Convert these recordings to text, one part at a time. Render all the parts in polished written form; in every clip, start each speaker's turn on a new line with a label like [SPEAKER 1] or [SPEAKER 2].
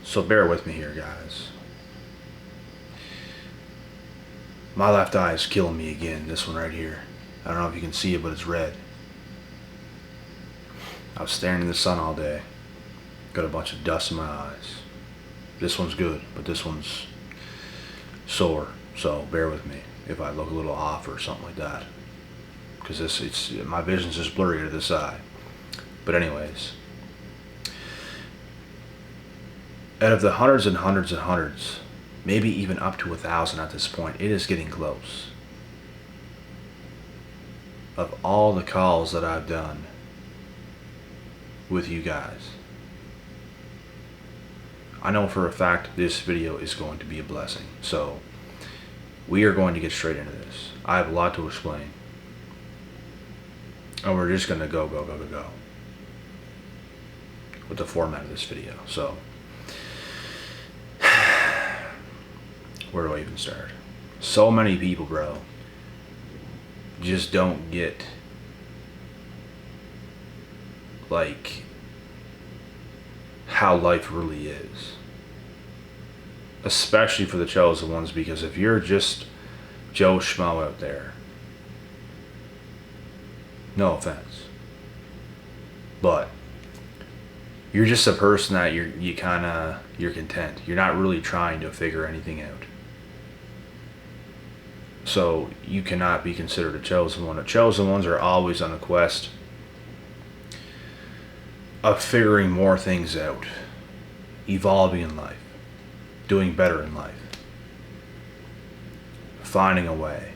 [SPEAKER 1] So bear with me here, guys. My left eye is killing me again, this one right here. I don't know if you can see it, but it's red. I was staring in the sun all day. Got a bunch of dust in my eyes. This one's good, but this one's sore. So bear with me if I look a little off or something like that. Because my vision's just blurry to this eye. But anyways. Out of the hundreds and hundreds and hundreds, maybe even up to 1,000 at this point, it is getting close. Of all the calls that I've done with you guys, I know for a fact this video is going to be a blessing. So we are going to get straight into this. I have a lot to explain. And we're just going to go with the format of this video. So where do I even start? So many people, bro, just don't get like how life really is, especially for the chosen ones, because if you're just Joe Schmo out there, no offense, but you're just a person that you're content. You're not really trying to figure anything out. So you cannot be considered a chosen one. The chosen ones are always on a quest of figuring more things out, evolving in life, doing better in life, finding a way.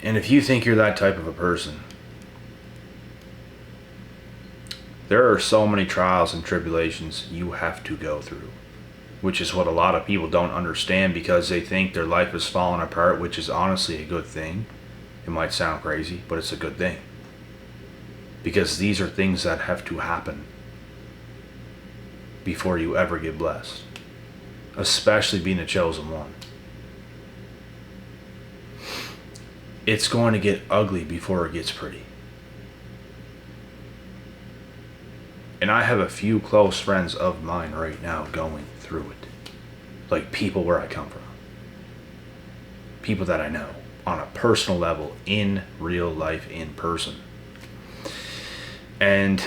[SPEAKER 1] And if you think you're that type of a person, there are so many trials and tribulations you have to go through, which is what a lot of people don't understand, because they think their life is falling apart, which is honestly a good thing. It might sound crazy, but it's a good thing. Because these are things that have to happen before you ever get blessed. Especially being a chosen one. It's going to get ugly before it gets pretty. And I have a few close friends of mine right now going through it. Like people where I come from. People that I know on a personal level, in real life, in person. And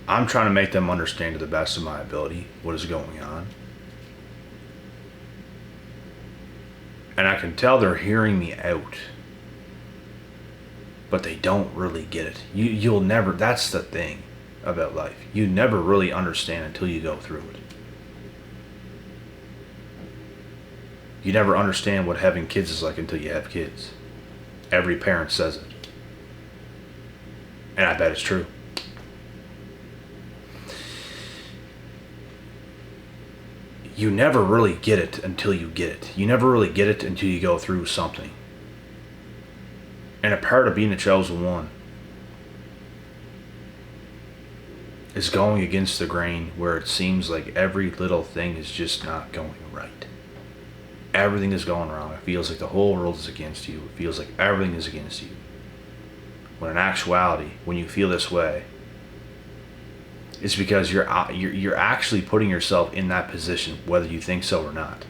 [SPEAKER 1] I'm trying to make them understand to the best of my ability what is going on. And I can tell they're hearing me out. But they don't really get it. You'll never, that's the thing about life. You never really understand until you go through it. You never understand what having kids is like until you have kids. Every parent says it. And I bet it's true. You never really get it until you get it. You never really get it until you go through something. And a part of being a chosen one is going against the grain, where it seems like every little thing is just not going right. Everything is going wrong. It feels like the whole world is against you. It feels like everything is against you. When in actuality, when you feel this way, it's because you're actually putting yourself in that position, whether you think so or not.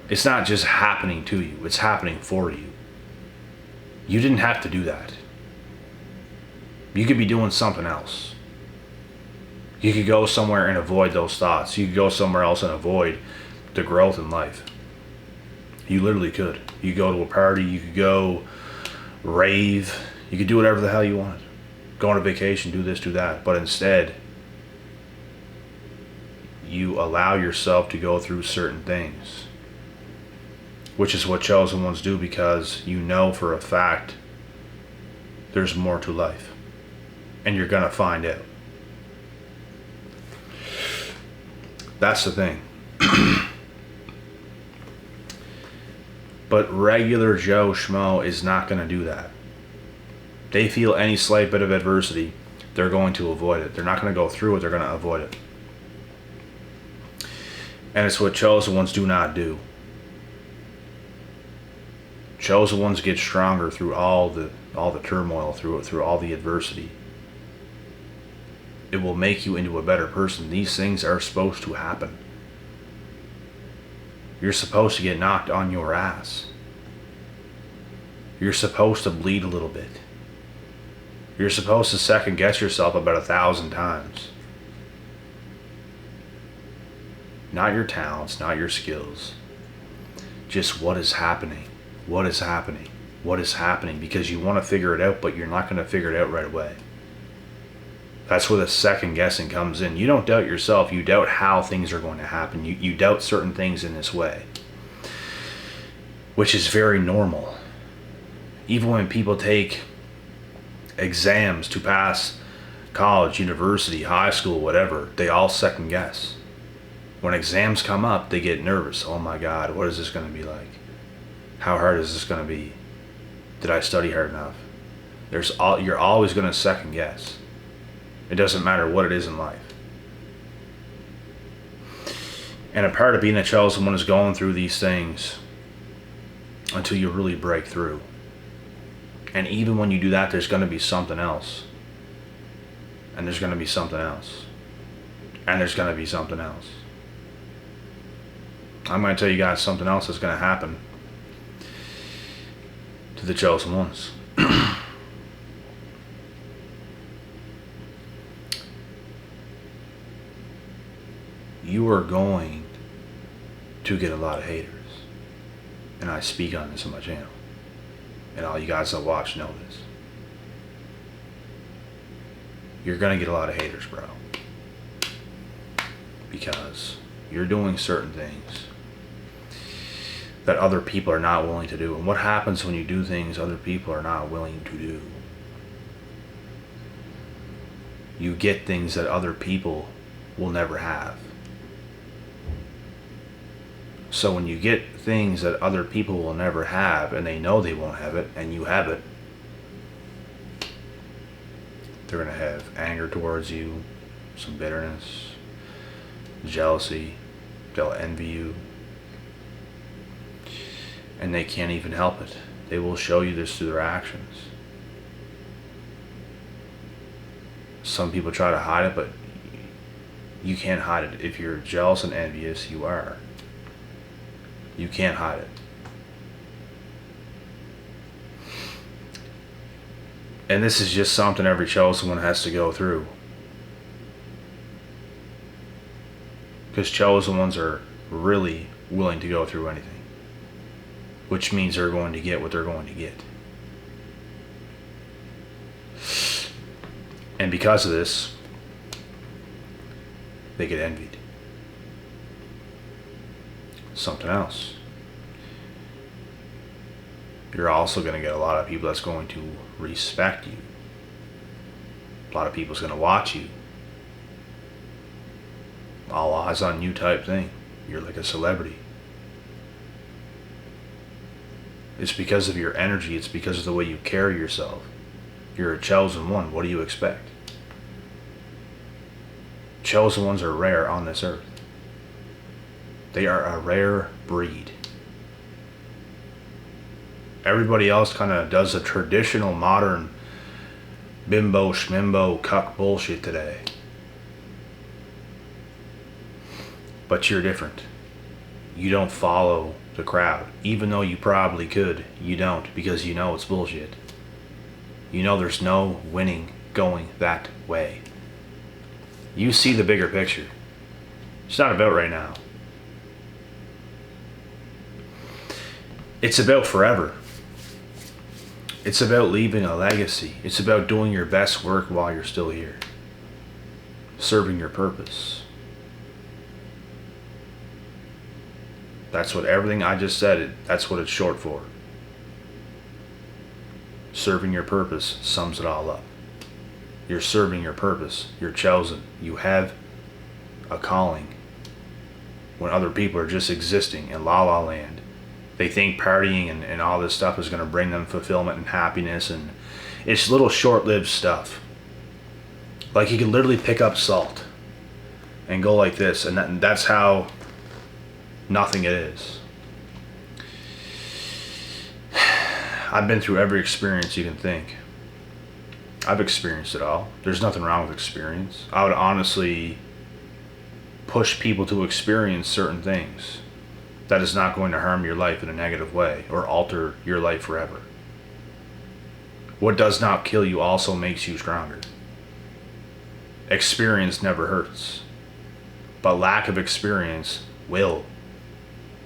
[SPEAKER 1] It's not just happening to you. It's happening for you. You didn't have to do that. You could be doing something else. You could go somewhere and avoid those thoughts. You could go somewhere else and avoid the growth in life. You literally could. You could go to a party. You could go rave. You could do whatever the hell you wanted. Go on a vacation, do this, do that. But instead, you allow yourself to go through certain things. Which is what chosen ones do, because you know for a fact there's more to life. And you're going to find out. That's the thing. But regular Joe Schmo is not going to do that. They feel any slight bit of adversity, they're going to avoid it. They're not going to go through it, they're going to avoid it. And it's what chosen ones do not do. Chosen ones get stronger through all the turmoil, through all the adversity. It will make you into a better person. These things are supposed to happen. You're supposed to get knocked on your ass. You're supposed to bleed a little bit. You're supposed to second guess yourself about 1,000 times. Not your talents, not your skills. Just what is happening. What is happening? What is happening? Because you want to figure it out, but you're not going to figure it out right away. That's where the second guessing comes in. You don't doubt yourself. You doubt how things are going to happen. You doubt certain things in this way, which is very normal. Even when people take exams to pass college, university, high school, whatever, they all second guess. When exams come up, they get nervous. Oh my God, what is this going to be like? How hard is this going to be? Did I study hard enough? You're always going to second guess. It doesn't matter what it is in life. And a part of being a chosen one is going through these things until you really break through. And even when you do that, there's going to be something else. And there's going to be something else. And there's going to be something else. I'm going to tell you guys something else that's going to happen to the chosen ones. You are going to get a lot of haters. And I speak on this on my channel. And all you guys that watch know this. You're going to get a lot of haters, bro. Because you're doing certain things that other people are not willing to do. And what happens when you do things other people are not willing to do? You get things that other people will never have. So when you get things that other people will never have, and they know they won't have it, and you have it, they're going to have anger towards you, some bitterness, jealousy, they'll envy you, and they can't even help it. They will show you this through their actions. Some people try to hide it, but you can't hide it. If you're jealous and envious, you are. You can't hide it. And this is just something every chosen one has to go through. Because chosen ones are really willing to go through anything. Which means they're going to get what they're going to get. And because of this, they get envied. Something else. You're also going to get a lot of people that's going to respect you. A lot of people's going to watch you. All eyes on you type thing. You're like a celebrity. It's because of your energy. It's because of the way you carry yourself. You're a chosen one. What do you expect? Chosen ones are rare on this earth. They are a rare breed. Everybody else kind of does the traditional modern bimbo schmimbo cuck bullshit today. But you're different. You don't follow the crowd. Even though you probably could, you don't, because you know it's bullshit. You know there's no winning going that way. You see the bigger picture. It's not about right now. It's about forever. It's about leaving a legacy. It's about doing your best work while you're still here. Serving your purpose. That's what everything I just said, that's what it's short for. Serving your purpose sums it all up. You're serving your purpose. You're chosen. You have a calling. When other people are just existing in la la land, they think partying and all this stuff is going to bring them fulfillment and happiness, and it's little short-lived stuff. Like you can literally pick up salt and go like this, and that's how nothing it is. I've been through every experience you can think. I've experienced it all. There's nothing wrong with experience. I would honestly push people to experience certain things. That is not going to harm your life in a negative way or alter your life forever. What does not kill you also makes you stronger. Experience never hurts, but lack of experience will.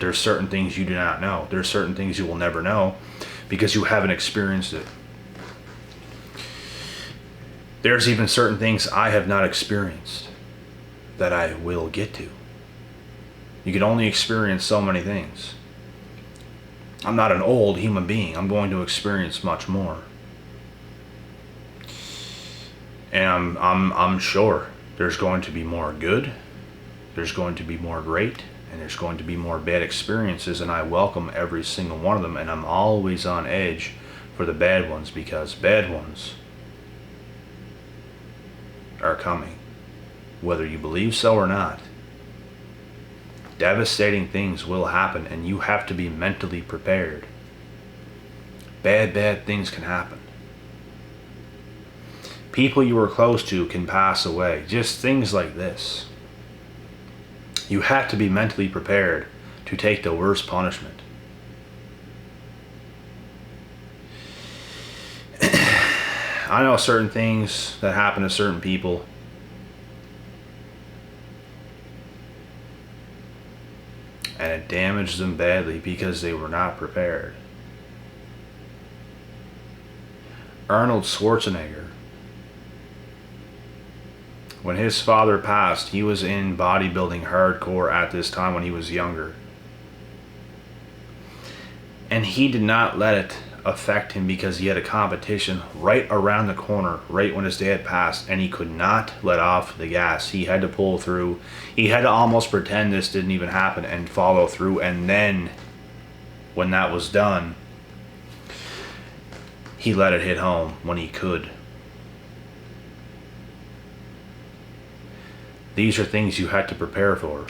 [SPEAKER 1] There's certain things you do not know. There's certain things you will never know because you haven't experienced it. There's even certain things I have not experienced that I will get to. You can only experience so many things. I'm not an old human being. I'm going to experience much more. And I'm sure there's going to be more good, there's going to be more great, and there's going to be more bad experiences, and I welcome every single one of them, and I'm always on edge for the bad ones because bad ones are coming, whether you believe so or not. Devastating things will happen, and you have to be mentally prepared. Bad things can happen. People you were close to can pass away. Just things like this. You have to be mentally prepared to take the worst punishment. I know certain things that happen to certain people. And it damaged them badly because they were not prepared. Arnold Schwarzenegger, when his father passed, he was in bodybuilding hardcore at this time when he was younger. And he did not let it affect him because he had a competition right around the corner, right when his dad passed, and he could not let off the gas. He had to pull through. He had to almost pretend this didn't even happen and follow through. And then, when that was done, he let it hit home when he could. These are things you had to prepare for.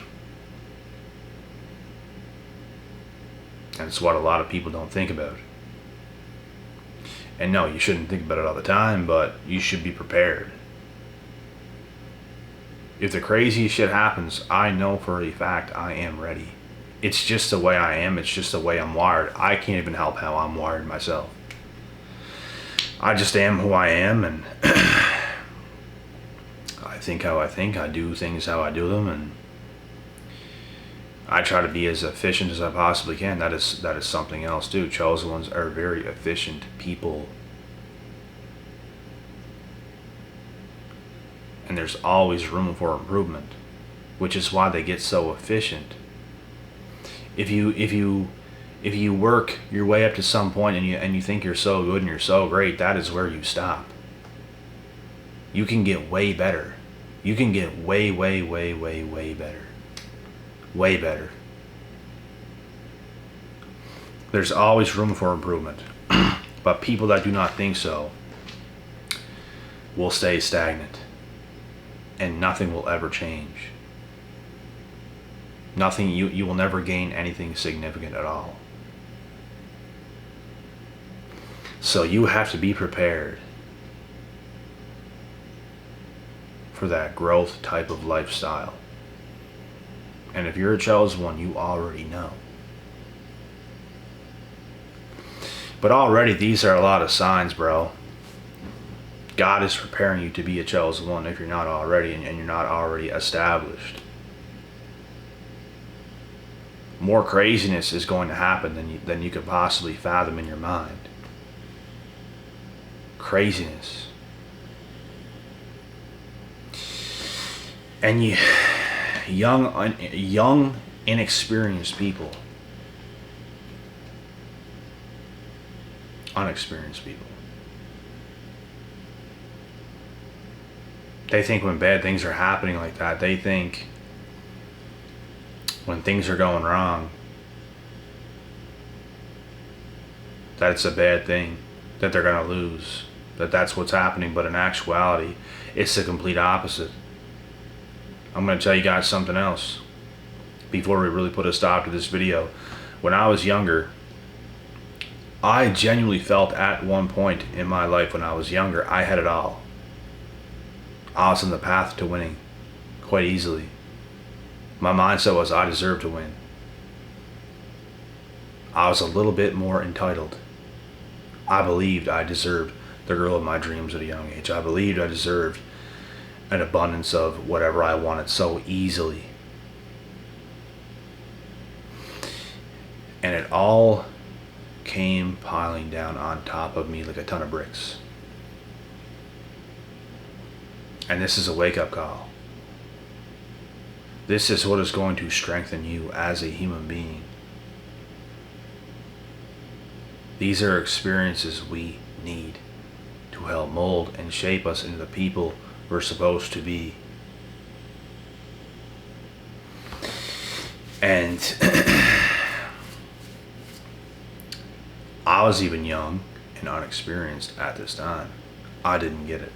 [SPEAKER 1] And it's what a lot of people don't think about. And no, you shouldn't think about it all the time, but you should be prepared. If the craziest shit happens, I know for a fact I am ready. It's just the way I am. It's just the way I'm wired. I can't even help how I'm wired myself. I just am who I am, and I think how I think. I do things how I do them, and I try to be as efficient as I possibly can. That is something else too. Chosen ones are very efficient people. And there's always room for improvement, which is why they get so efficient. If you work your way up to some point and you think you're so good and you're so great, that is where you stop. You can get way better. You can get way better. Way better. There's always room for improvement. But people that do not think so will stay stagnant. And nothing will ever change. Nothing, you will never gain anything significant at all. So you have to be prepared for that growth type of lifestyle. And if you're a chosen one, you already know. But already these are a lot of signs, bro. God is preparing you to be a chosen one if you're not already, and you're not already established. More craziness is going to happen than you could possibly fathom in your mind. Craziness. And young, inexperienced people. Unexperienced people. They think when bad things are happening like that, they think when things are going wrong, that it's a bad thing, that they're going to lose, that that's what's happening. But in actuality, it's the complete opposite. I'm going to tell you guys something else before we really put a stop to this video. When I was younger, I genuinely felt at one point in my life when I was younger, I had it all. I was on the path to winning quite easily. My mindset was I deserved to win. I was a little bit more entitled. I believed I deserved the girl of my dreams at a young age. I believed I deserved an abundance of whatever I wanted so easily. And it all came piling down on top of me like a ton of bricks. And this is a wake-up call. This is what is going to strengthen you as a human being. These are experiences we need to help mold and shape us into the people we're supposed to be. And I was even young and unexperienced at this time. I didn't get it.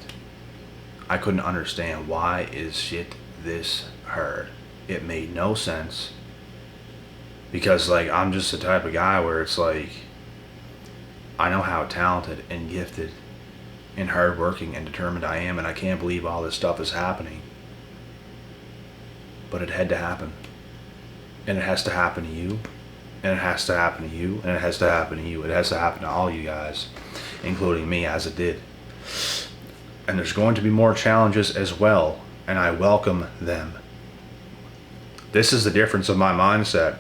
[SPEAKER 1] I couldn't understand, why is shit this hard? It made no sense. Because like, I'm just the type of guy where it's like, I know how talented and gifted and hardworking and determined I am, and I can't believe all this stuff is happening. But it had to happen. And it has to happen to you. And it has to happen to you. And it has to happen to you. It has to happen to all you guys, including me, as it did. And there's going to be more challenges as well, and I welcome them. This is the difference of my mindset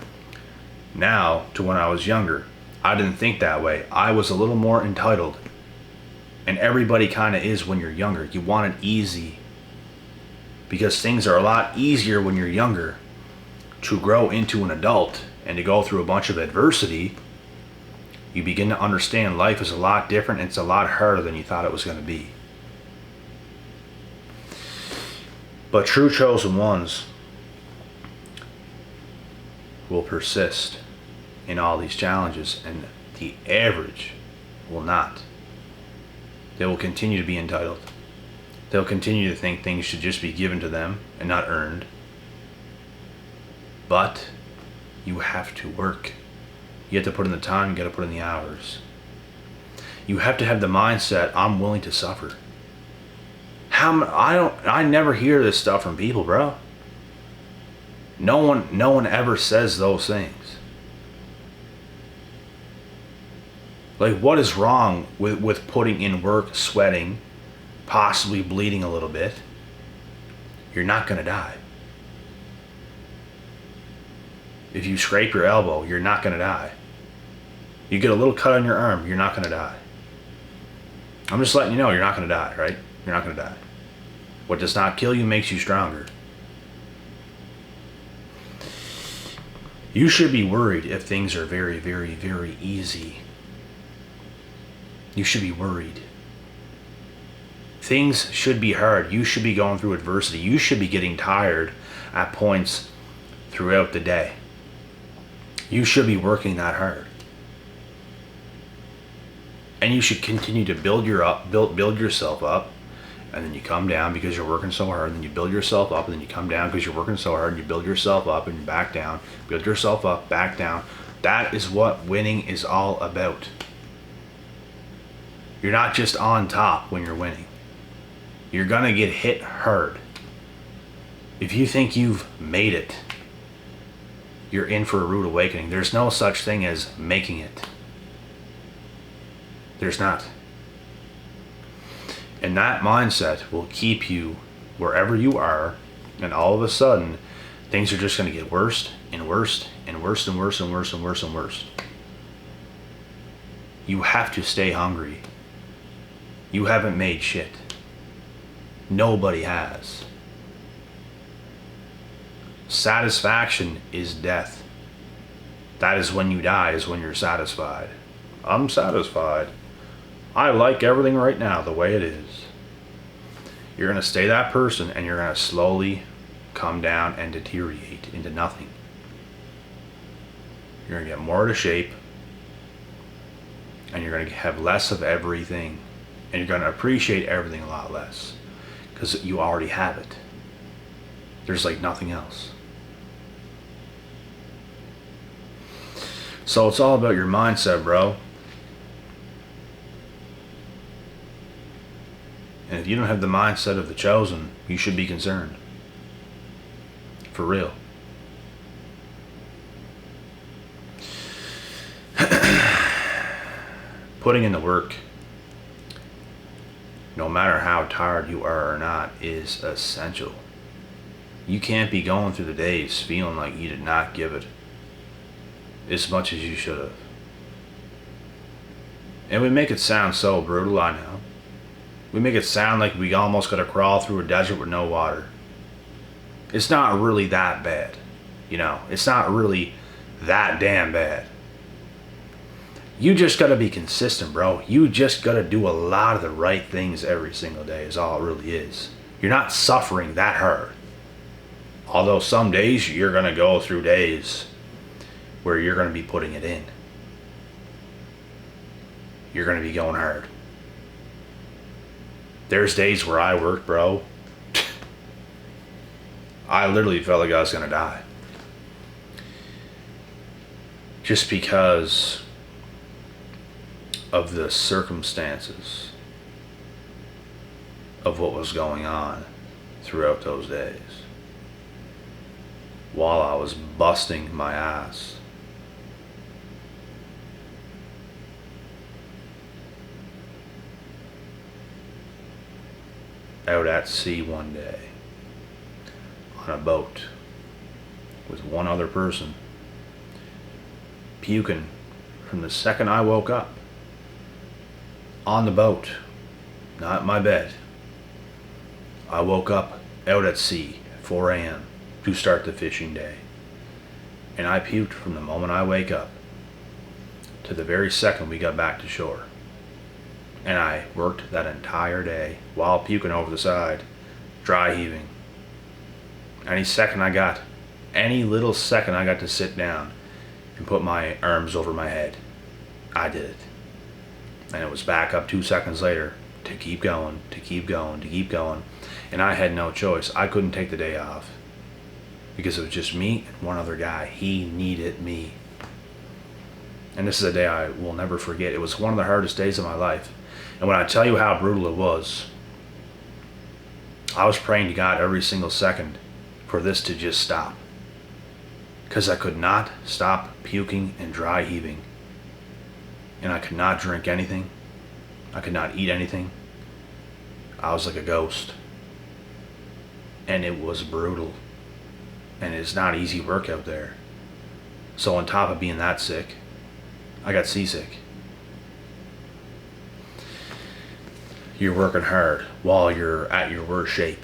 [SPEAKER 1] now to when I was younger. I didn't think that way. I was a little more entitled. And everybody kind of is when you're younger. You want it easy. Because things are a lot easier when you're younger. To grow into an adult and to go through a bunch of adversity, you begin to understand life is a lot different and it's a lot harder than you thought it was going to be. But true chosen ones will persist in all these challenges, and the average will not. They will continue to be entitled. They'll continue to think things should just be given to them and not earned. But you have to work. You have to put in the time, you got to put in the hours. You have to have the mindset, I'm willing to suffer. I never hear this stuff from people, bro. No one ever says those things. Like, what is wrong with putting in work, sweating, possibly bleeding a little bit? You're not going to die. If you scrape your elbow, you're not going to die. You get a little cut on your arm, you're not going to die. I'm just letting you know, you're not going to die, right? You're not going to die. What does not kill you makes you stronger. You should be worried if things are very, very, very easy. You should be worried. Things should be hard. You should be going through adversity. You should be getting tired at points throughout the day. You should be working that hard. And you should continue to build yourself up, and then you come down because you're working so hard, and then you build yourself up, and then you come down because you're working so hard, and you build yourself up, and you back down, build yourself up, back down. That is what winning is all about. You're not just on top when you're winning. You're gonna get hit hard. If you think you've made it, you're in for a rude awakening. There's no such thing as making it. There's not. And that mindset will keep you wherever you are, and all of a sudden, things are just going to get worse and worse and worse and worse and worse and worse and worse. You have to stay hungry. You haven't made shit. Nobody has. Satisfaction is death. That is when you die, is when you're satisfied. I'm satisfied. I like everything right now the way it is. You're going to stay that person, and you're going to slowly come down and deteriorate into nothing. You're going to get more out of shape, and you're going to have less of everything, and you're going to appreciate everything a lot less because you already have it. There's like nothing else. So it's all about your mindset, bro. If you don't have the mindset of the chosen, you should be concerned. For real. Putting in the work, no matter how tired you are or not, is essential. You can't be going through the days feeling like you did not give it as much as you should have. And we make it sound so brutal, I know. We make it sound like we almost gotta crawl through a desert with no water. It's not really that bad. You know, it's not really that damn bad. You just gotta be consistent, bro. You just gotta do a lot of the right things every single day is all it really is. You're not suffering that hard. Although some days you're gonna go through days where you're gonna be putting it in. You're gonna be going hard. There's days where I worked, bro. I literally felt like I was gonna die. Just because of the circumstances of what was going on throughout those days. While I was busting my ass. Out at sea one day, on a boat, with one other person, puking from the second I woke up. On the boat, not in my bed. I woke up out at sea at 4 a.m. to start the fishing day. And I puked from the moment I wake up to the very second we got back to shore. And I worked that entire day while puking over the side, dry heaving. Any little second I got to sit down and put my arms over my head, I did it. And it was back up 2 seconds later to keep going, to keep going, to keep going. And I had no choice. I couldn't take the day off because it was just me and one other guy. He needed me. And this is a day I will never forget. It was one of the hardest days of my life. And when I tell you how brutal it was, I was praying to God every single second for this to just stop. Because I could not stop puking and dry heaving. And I could not drink anything. I could not eat anything. I was like a ghost. And it was brutal. And it's not easy work out there. So on top of being that sick, I got seasick. You're working hard while you're at your worst shape.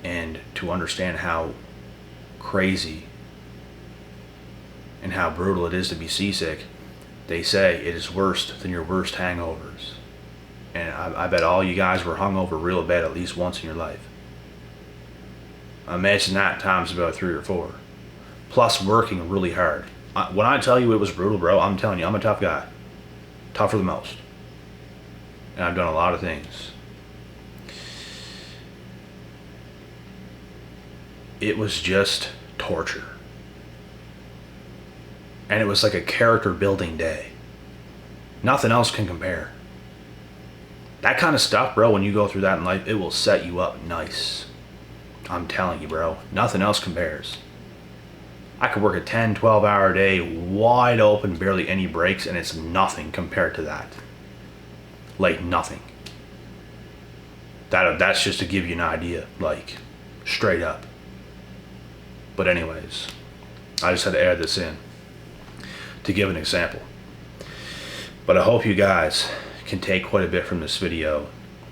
[SPEAKER 1] And to understand how crazy and how brutal it is to be seasick, they say it is worse than your worst hangovers. And I bet all you guys were hungover real bad at least once in your life. Imagine that times about 3 or 4. Plus working really hard. When I tell you it was brutal, bro, I'm telling you, I'm a tough guy. Tougher than most. And I've done a lot of things. It was just torture. And it was like a character building day. Nothing else can compare. That kind of stuff, bro, when you go through that in life, it will set you up nice. I'm telling you, bro, nothing else compares. I could work a 10, 12-hour day, wide open, barely any breaks, and it's nothing compared to that. Like nothing. That's just to give you an idea, like straight up. But anyways, I just had to add this in to give an example. But I hope you guys can take quite a bit from this video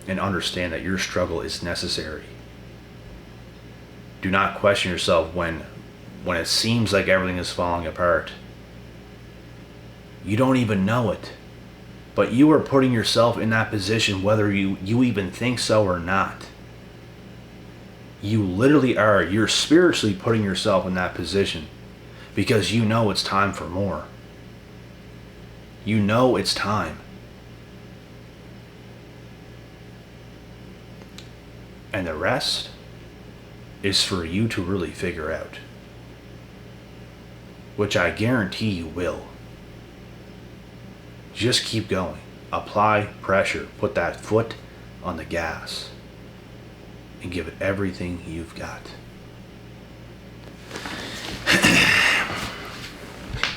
[SPEAKER 1] and understand that your struggle is necessary. Do not question yourself when it seems like everything is falling apart. You don't even know it. But you are putting yourself in that position whether you even think so or not. You literally are. You're spiritually putting yourself in that position because you know it's time for more. You know it's time. And the rest is for you to really figure out. Which I guarantee you will. Just keep going. Apply pressure. Put that foot on the gas and give it everything you've got.